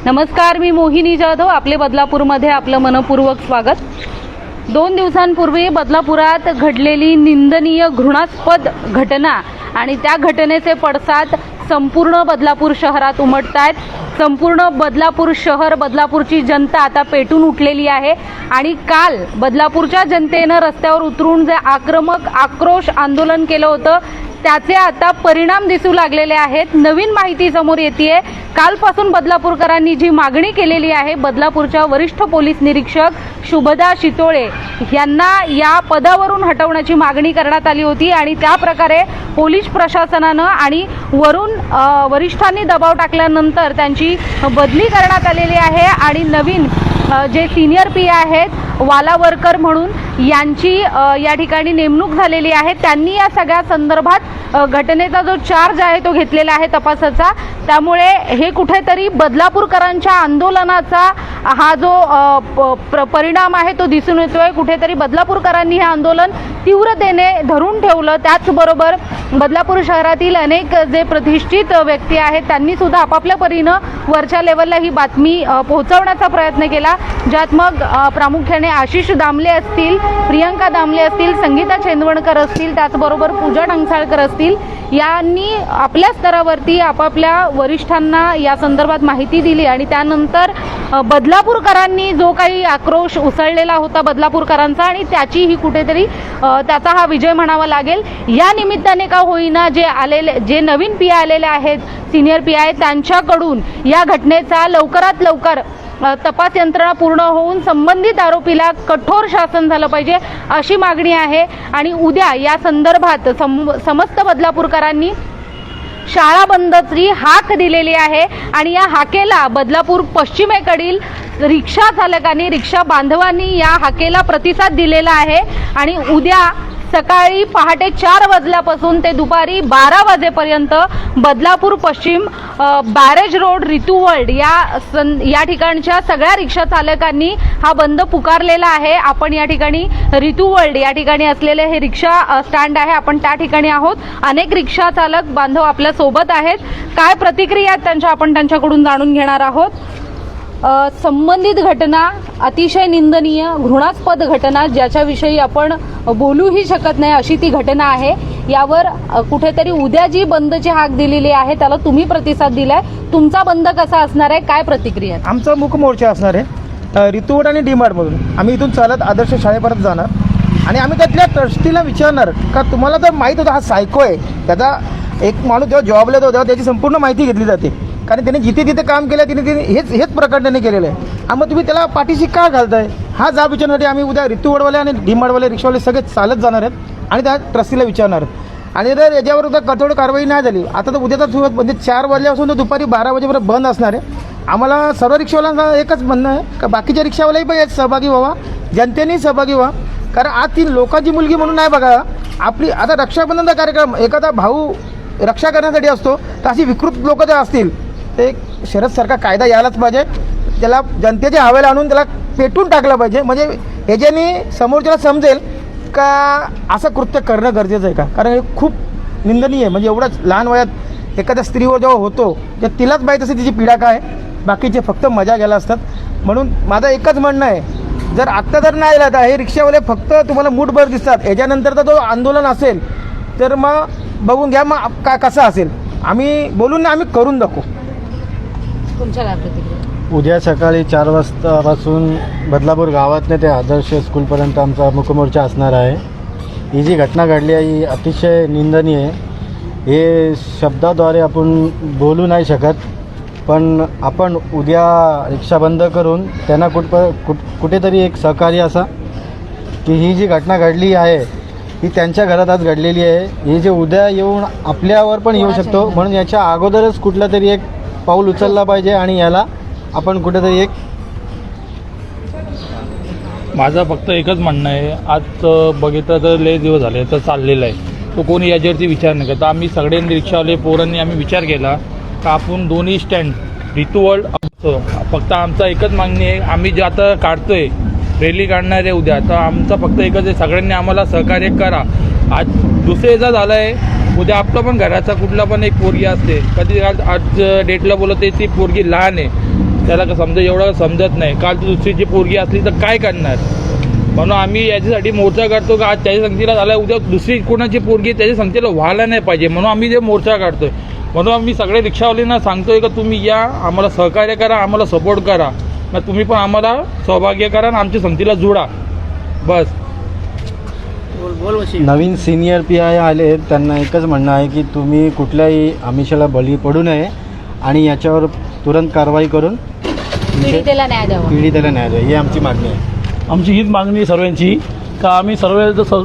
नमस्कार, मी मोहिनी जाधव. आपले बदलापूरमध्ये आपलं मनपूर्वक स्वागत. 2 दिवसांपूर्वी बदलापुरात घडलेली निंदनीय घृणास्पद घटना आणि त्या घटनेचे पडसाद संपूर्ण बदलापूर शहरात उमटतायत. संपूर्ण बदलापूर शहर, बदलापूरची जनता आता पेटून उठलेली आहे आणि काल बदलापूरच्या जनतेनं रस्त्यावर उतरून जे आक्रमक आक्रोश आंदोलन केलं होतं त्याचे आता परिणाम दिसू लागलेले आहेत. नवीन माहिती समोर येतेय. कालपासून बदलापूरकरांनी जी मागणी केलेली आहे, बदलापूरच्या वरिष्ठ पोलीस निरीक्षक शुभदा शितोळे यांना या पदावरून हटवण्याची मागणी करण्यात आली होती आणि त्या प्रकारे पोलीस प्रशासनानं आणि वरून वरिष्ठांनी दबाव टाकल्यानंतर त्यांची बदली करण्यात आलेली आहे आणि नवीन जे सिनियर पी आहेत वालावरकर म्हणून यांची या ठिकाणी नेमणूक झालेली आहे. त्यांनी या सगळ्या संदर्भात घटनेचा जो चार्ज आहे तो घेतलेला आहे तपासाचा. त्यामुळे हे कुठेतरी बदलापूरकरांच्या आंदोलनाचा हा जो परिणाम आहे तो दिसून येतोय. कुठेतरी बदलापूरकरांनी हे आंदोलन तीव्रतेने धरून ठेवलं. त्याचबरोबर बदलापूर शहरातील अनेक जे प्रतिष्ठित व्यक्ती आहेत त्यांनी सुद्धा आपापल्या परीनं वरच्या लेवलला ही बातमी पोहोचवण्याचा प्रयत्न केला, ज्यात मग प्रामुख्याने आशिष दामले असतील, प्रियंका दामले असतील, संगीता चेंदवणकर असतील, त्याचबरोबर पूजा ढंगसाळकर असतील, यांनी आपल्या स्तरावरती आपापल्या वरिष्ठांना या संदर्भात माहिती दिली आणि त्यानंतर बदलापूरकरांनी जो काही आक्रोश उसळलेला होता बदलापूरकरांचा आणि त्याची ही कुठेतरी त्याचा हा विजय म्हणावा लागेल. या निमित्ताने का होईना जे नवीन पी आलेले आहेत, सिनियर पी आय, त्यांच्याकडून या घटनेचा लवकरात लवकर तपास यंत्रणा पूर्ण होऊन संबंधित आरोपीला कठोर शासन झालं पाहिजे अशी मागणी आहे. आणि उद्या या संदर्भात समस्त बदलापूरकरांनी शाळा बंदची हाक दिलेली आहे आणि या हाकेला बदलापूर पश्चिमेकडील रिक्षा चालकांनी, रिक्षा बांधवांनी या हाकेला प्रतिसाद दिलेला आहे आणि उद्या सकाळी पहाटे 4 वाजल्यापासून ते दुपारी 12 वाजेपर्यंत बदलापूर पश्चिम बॅरेज रोड, रितू वर्ल्ड या ठिकाणच्या सगळ्या रिक्षा चालकांनी हा बंद पुकारलेला आहे. आपण या ठिकाणी रितू वर्ल्ड या ठिकाणी असलेले हे रिक्षा स्टँड आहे, आपण त्या ठिकाणी आहोत. अनेक रिक्षा चालक बांधव आपल्या सोबत आहेत. काय प्रतिक्रिया आहेत आपण त्यांच्याकडून जाणून घेणार आहोत. संबंधित घटना अतिशय निंदनीय, घृणास्पद घटना, ज्याच्याविषयी आपण बोलूही शकत नाही अशी ती घटना आहे. यावर कुठेतरी उद्या जी बंदची हाक दिलेली आहे त्याला तुम्ही प्रतिसाद दिलाय. तुमचा बंद कसा असणार आहे, काय प्रतिक्रिया? आमचा मुख मोर्चा असणार आहे रितुवड आणि डीमार्टमधून. आम्ही इथून चालत आदर्श शाळेपर्यंत जाणार आणि आम्ही त्यातल्या ट्रस्टीला विचारणार का तुम्हाला जर माहीत होतं हा सायको आहे, त्याचा एक माणूस जेव्हा जॉबला येतो तेव्हा त्याची संपूर्ण माहिती घेतली जाते, कारण त्याने जिथे जिथे काम केलं तिने हेच प्रकार त्याने केलेलं आहे. मग तुम्ही त्याला पाठीशी का घालताय हा जाब विचारण्यासाठी आम्ही उद्या रितुवडवाले आणि डीमार्टवाले रिक्षावाले सगळे चालत जाणार आहेत आणि त्या ट्रस्टीला विचारणार आहेत. आणि जर याच्यावर जर कठोर कारवाई नाही झाली, आता तर उद्याचा सुरुवात म्हणजे 4 वाजल्यापासून तर दुपारी 12 वाजेपर्यंत बंद असणार आहे. आम्हाला सर्व रिक्षावाल्यांना एकच म्हणणं आहे का बाकीच्या रिक्षावालाही पण सहभागी व्हावा, जनतेनेही सहभागी व्हा. कारण आज ती लोकांची मुलगी म्हणून नाही बघा आपली. आता रक्षाबंधनचा कार्यक्रम एखादा भाऊ रक्षा करण्यासाठी असतो, तर अशी विकृत लोक जर असतील ते शरदसारखा कायदा यायलाच पाहिजे. त्याला जनतेच्या हवेला आणून त्याला पेटून टाकलं पाहिजे, म्हणजे ह्याच्याने समोरच्याला समजेल का असं कृत्य करणं गरजेचं आहे का. कारण हे खूप निंदनीय आहे. म्हणजे एवढंच लहान वयात एखाद्या स्त्रीवर जेव्हा होतो तर तिलाच माहीत असते तिची पीडा काय, बाकीचे फक्त मजा घ्यायला असतात. म्हणून माझं एकच म्हणणं आहे, जर आत्ता जर नाही आला तर हे रिक्षावाले फक्त तुम्हाला मूठभर दिसतात. याच्यानंतरचा जो आंदोलन असेल तर मग बघून घ्या मग काय कसं असेल. आम्ही बोलून ना आम्ही करून दाखवू. तुमच्या काय प्रतिक्रिया? उद्या सकाळी 4 वाजतापासून बदलापूर गावातनं ते आदर्श स्कूलपर्यंत आमचा मुखमोर्चा असणार आहे. ही जी घटना घडली आहे ही अतिशय निंदनीय आहे. हे शब्दाद्वारे आपण बोलू नाही शकत, पण आपण उद्या रिक्षा बंद करून त्यांना कुठेतरी एक सहकार्य असा की ही जी घटना घडली आहे ही त्यांच्या घरात आज घडलेली आहे. ही जे उद्या येऊन आपल्यावर पण येऊ शकतो, म्हणून याच्या अगोदरच कुठला तरी एक पाऊल उचलला पाहिजे आणि याला आपण कुठेतरी एक. माझं फक्त एकच म्हणणं आहे, आज बघितलं तर लय दिवस झाले तर चाललेलं आहे, तो कोणी याच्यावरती विचार नाही करता. आम्ही सगळ्यांनी रिक्षावाले पोरांनी आम्ही विचार केला का आपण दोन्ही स्टँड रितू वर्ल्ड फक्त आमचा एकच मागणी आहे. आम्ही जे आता काढतोय रॅली काढणार आहे उद्या, तर आमचा फक्त एकच आहे, सगळ्यांनी आम्हाला सहकार्य करा. आज दुसरे झालं आहे उद्या आपला पण घराचा कुठला पण एक पोरगी असते, कधी आज डेटला बोलते ती पोरगी लहान आहे, त्याला एवढं समजत नाही, काल ती दुसरीची पोरगी असली तर काय करणार. म्हणून आम्ही याच्यासाठी मोर्चा काढतो का आज त्याच्या संगतीला झाला, उद्या दुसरी कोणाची पोरगी त्याच्या संगतीला व्हायला नाही पाहिजे, म्हणून आम्ही जे मोर्चा काढतोय. म्हणून आम्ही सगळे रिक्षावाल्यांना सांगतोय का तुम्ही या, आम्हाला सहकार्य करा, आम्हाला सपोर्ट करा, ना तुम्ही पण आम्हाला सहभाग्य करा आणि आमच्या संगतीला जोडा. बस. नवीन सिनियर PI आले, त्यांना एकच म्हणणं आहे की तुम्ही कुठल्याही आमिषाला बळी पडू नये आणि याच्यावर तुरंत कारवाई करून पीडितेला न्याय द्यावा. पीडितेला न्याय द्या, ही आमची मागणी आहे. आमची हीच मागणी आहे सर्वांची का आम्ही सर्व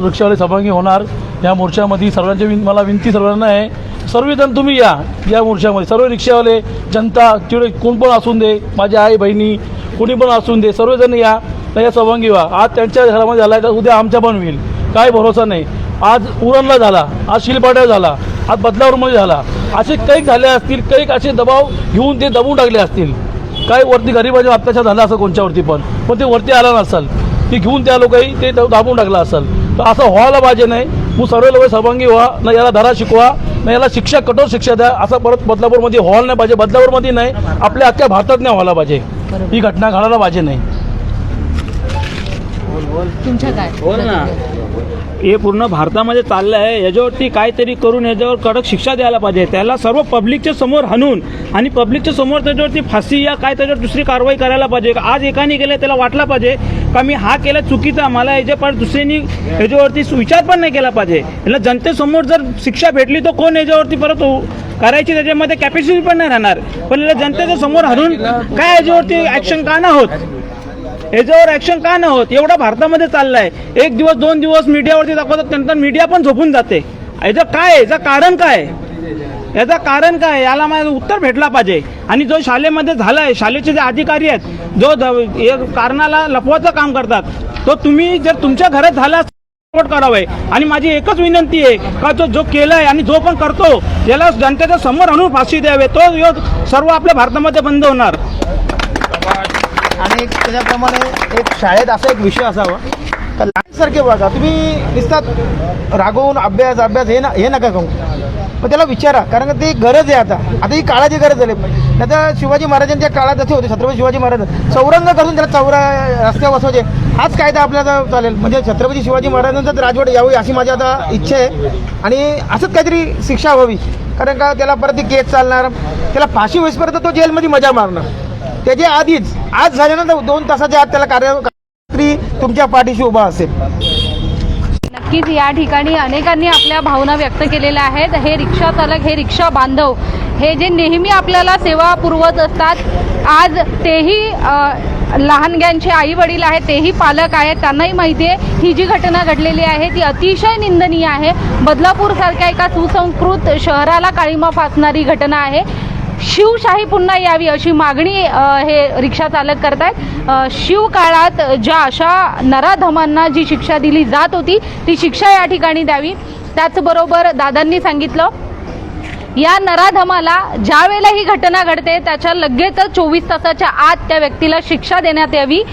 रिक्षावाले सहभागी होणार या मोर्चामध्ये. सर्वांची मला विनंती सर्वांना आहे, सर्वजण तुम्ही या मोर्चामध्ये, सर्व रिक्षावाले, जनता, तिकडे कोण पण असून दे, माझ्या आई बहिणी कोणी पण असून दे, सर्वजण या सहभागी व्हा. आज त्यांच्या घरामध्ये झाला तर उद्या आमच्या पण होईल, काय भरोसा नाही. आज उरणला झाला, आज शिलपाट्यावर झाला, आज बदलापूरमध्ये झाला, असे काही झाले असतील, काही असे दबाव घेऊन ते दबून टाकले असतील, काय वरती गरीबाच्या अत्याचार झाला असं कोणच्यावरती पण ते वरती आला नसेल, ते घेऊन त्या लोकही ते दाबून टाकलं असेल. तर असं व्हायला पाहिजे नाही. मग सर्व लोक सहभागी व्हा, ना याला धडा शिकवा, ना याला शिक्षा, कठोर शिक्षा द्या. असं परत बदलापूरमध्ये व्हायला नाही पाहिजे, बदलापूरमध्ये नाही, आपल्या अख्ख्या भारतात नाही व्हायला पाहिजे, ही घटना घडायला पाहिजे नाही. तुमच्या काय हे पूर्ण भारतामध्ये चाललं आहे, याच्यावरती काहीतरी करून याच्यावर कडक शिक्षा द्यायला पाहिजे. त्याला सर्व पब्लिकच्या समोर हाणून आणि पब्लिकच्या समोर त्याच्यावरती फाशी या काय त्याच्यावर दुसरी कारवाई करायला पाहिजे. आज एकाने केलं त्याला वाटलं पाहिजे का मी हा केलं चुकीचा, मला याच्या पण दुसऱ्यांनी याच्यावरती विचार पण नाही केला पाहिजे. याला जनतेसमोर जर शिक्षा भेटली तर कोण याच्यावरती परत करायची त्याच्यामध्ये कॅपॅसिटी पण नाही राहणार. पण याला जनतेच्या समोर हाणून काय याच्यावरती ॲक्शन का नाही होत, याच्यावर ॲक्शन का नाही होत, एवढा भारतामध्ये चाललाय. एक दिवस 2 दिवस मीडियावरती दाखवतात, नंतर मीडिया पण झोपून जाते. याचं काय, याचं कारण काय, याचं कारण काय, याला माझं उत्तर भेटला पाहिजे. आणि जो शाळेमध्ये झाला आहे, शाळेचे जे अधिकारी आहेत जो कारणाला लपवायचं काम करतात, तो तुम्ही जर तुमच्या घरात झाला सपोर्ट करावे. आणि माझी एकच विनंती आहे का जो केलाय आणि जो पण करतो याला जनतेच्या समोर आणून फाशी द्यावे, तो सर्व आपल्या भारतामध्ये बंद होणार. आणि त्याच्याप्रमाणे एक शाळेत असा एक विषय असावा का लहानसारखे बघा, तुम्ही दिसतात रागवून अभ्यास हे नका करू, पण त्याला विचारा, कारण का ती गरज आहे. आता ही काळाची गरज झाली. नाही तर शिवाजी महाराजांच्या काळात असे होते, छत्रपती शिवाजी महाराज चौरंग करून त्याला रस्त्यावर बसवायचे. हाच कायदा आपल्याला चालेल, म्हणजे छत्रपती शिवाजी महाराजांचाच राजवट यावी अशी माझी आता इच्छा आहे. आणि असंच काहीतरी शिक्षा व्हावी, कारण का त्याला परत ती केस चालणार, त्याला फाशी होईपर्यंत तो जेलमध्ये मजा मारणार. त्याच्या आधीच आज झाल्यानंतर 2 तासाच्या आत त्याला कार्यकर्त्री तुमच्या पाठीशी उभा असेल. नक्कीच या ठिकाणी अनेकांनी आपल्या भावना व्यक्त केलेल्या आहेत. हे रिक्षा चालक, हे रिक्षा बांधव, हे जे नेहमी आपल्याला सेवा पुरवत असतात, आज तेही लहानग्यांचे आई वडील आहेत, तेही पालक आहेत, त्यांनाही माहिती आहे ही जी घटना घडलेली आहे ती अतिशय निंदनीय आहे. बदलापूर सारख्या एका सुसंस्कृत शहराला काळिमा फासणारी घटना आहे. शिवशाही पुन्हा यावी अशी मागणी हे रिक्षा चालक करतायत. शिवकाळात ज्या अशा नराधमांना जी शिक्षा दिली जात होती ती शिक्षा या ठिकाणी द्यावी. त्याचबरोबर दादांनी सांगितलं या नराधमाला ज्या वेळेला ही घटना घडते त्याच्या लगेच 24 तासाच्या आत त्या व्यक्तीला शिक्षा देण्यात यावी.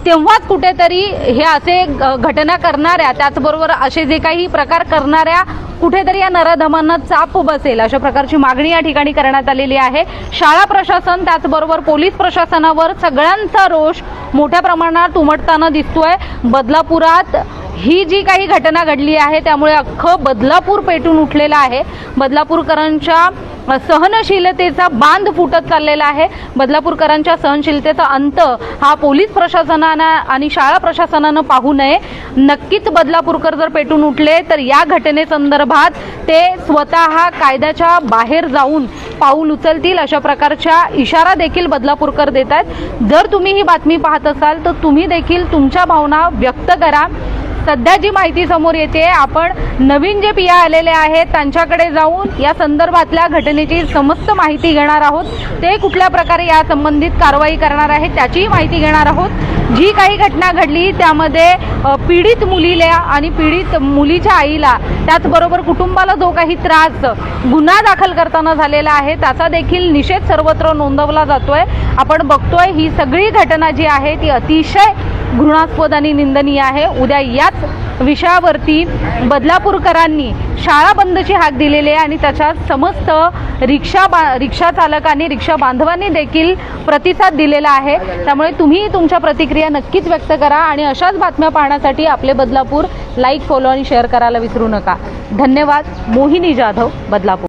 तेव्हाच कुठेतरी हे असे घटना करणाऱ्या, त्याचबरोबर असे जे काही प्रकार करणाऱ्या कुठेतरी या नराधमांना चाप बसेल, अशा प्रकारची मागणी या ठिकाणी करण्यात आलेली आहे. शाळा प्रशासन त्याचबरोबर पोलीस प्रशासनावर सगळ्यांचा रोष मोठ्या प्रमाणात उमटताना दिसतोय. बदलापुरात ही जी काही घटना घडली आहे त्यामुळे अख्खं बदलापूर पेटून उठलेलं आहे. बदलापूरकरांच्या सहनशीलतेचा बांध फुटत चाललेला आहे. बदलापूरकरांच्या सहनशीलतेचा अंत हा पोलीस प्रशासनानं आणि शाळा प्रशासनानं पाहू नये. नक्कीच बदलापूरकर जर पेटून उठले तर या घटनेसंदर्भात ते स्वतः कायद्याच्या बाहेर जाऊन पाऊल उचलतील अशा प्रकारच्या इशारा देखील बदलापूरकर देत आहेत. जर तुम्ही ही बातमी पाहत असाल तर तुम्ही देखील तुमच्या भावना व्यक्त करा. सध्या जी माहिती समोर येते, आपण नवीन जे PI आलेले आहेत त्यांच्याकडे जाऊन या संदर्भातल्या घटनेची समस्त माहिती घेणार आहोत. ते कुठल्या प्रकारे या संबंधित कारवाई करणार आहेत त्याचीही माहिती घेणार आहोत. जी काही घटना घडली त्यामध्ये पीडित मुलीला आणि पीडित मुलीच्या आईला त्याचबरोबर कुटुंबाला जो काही त्रास गुन्हा दाखल करताना झालेला आहे त्याचा देखील निषेध सर्वत्र नोंदवला जातोय. आपण बघतोय ही सगळी घटना जी आहे ती अतिशय घृणास्पद आणि निंदनीय आहे. उद्या याच विषयावरती बदलापूरकरांनी शाळा बंदची हाक दिलेली आहे आणि त्याच्यात समस्त रिक्षा चालकांनी रिक्षा बांधवांनी देखील प्रतिसाद दिलेला आहे. त्यामुळे तुम्ही तुमच्या प्रतिक्रिया नक्कीच व्यक्त करा आणि अशाच बातम्या पाहण्यासाठी आपले बदलापूर लाईक, फॉलो आणि शेअर करायला विसरू नका. धन्यवाद. मोहिनी जाधव, बदलापूर.